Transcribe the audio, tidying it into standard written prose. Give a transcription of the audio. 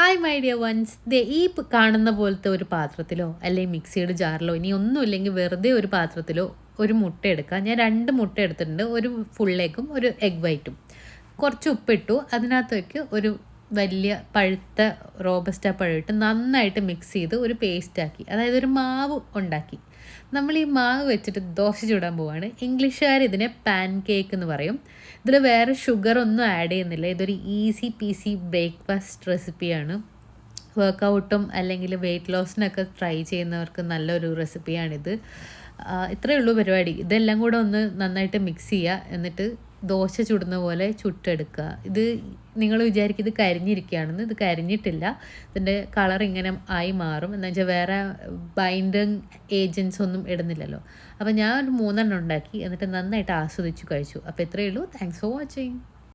Hi my dear ones, ഈ കാണുന്ന പോലത്തെ ഒരു പാത്രത്തിലോ അല്ലെങ്കിൽ മിക്സിയുടെ ജാറിലോ ഇനി ഒന്നുമില്ലെങ്കിൽ വെറുതെ ഒരു പാത്രത്തിലോ ഒരു മുട്ട എടുക്കുക. ഞാൻ 2 മുട്ട എടുത്തിട്ടുണ്ട്. ഒരു ഫുൾ എഗ്ഗും ഒരു എഗ് വൈറ്റും. കുറച്ച് ഉപ്പിട്ടു. അതിനകത്തേക്ക് ഒരു വലിയ പഴുത്ത റോബസ്റ്റ പഴമിട്ട് നന്നായിട്ട് മിക്സ് ചെയ്ത് ഒരു പേസ്റ്റാക്കി, അതായത് ഒരു മാവ് ഉണ്ടാക്കി. നമ്മൾ ഈ മാവ് വെച്ചിട്ട് ദോശ ചുടാൻ പോവാണ്. ഇംഗ്ലീഷുകാർ ഇതിനെ പാൻ കേക്ക് എന്ന് പറയും. ഇതിൽ വേറെ ഷുഗർ ഒന്നും ആഡ് ചെയ്യുന്നില്ല. ഇതൊരു ഈസി പീസി ബ്രേക്ക്ഫാസ്റ്റ് റെസിപ്പിയാണ്. വർക്കൗട്ടും അല്ലെങ്കിൽ വെയിറ്റ് ലോസിനൊക്കെ ട്രൈ ചെയ്യുന്നവർക്ക് നല്ലൊരു റെസിപ്പിയാണിത്. ഇത്രയേ ഉള്ളൂ പരിപാടി. ഇതെല്ലാം കൂടെ ഒന്ന് നന്നായിട്ട് മിക്സ് ചെയ്യുക. എന്നിട്ട് ദോശ ചുടുന്ന പോലെ ചുട്ടെടുക്കുക. ഇത് നിങ്ങൾ വിചാരിക്കും ഇത് കരിഞ്ഞിരിക്കുകയാണെന്ന്. ഇത് കരിഞ്ഞിട്ടില്ല. ഇതിൻ്റെ കളർ ഇങ്ങനെ ആയി മാറും. എന്ന് വെച്ചാൽ വേറെ ബൈൻഡിങ് ഏജൻസ് ഒന്നും ഇടുന്നില്ലല്ലോ. അപ്പോൾ ഞാൻ ഒരു 3 ഉണ്ടാക്കി. എന്നിട്ട് നന്നായിട്ട് ആസ്വദിച്ചു കഴിച്ചു. അപ്പോൾ ഇത്രയേ ഉള്ളൂ. Thanks for watching.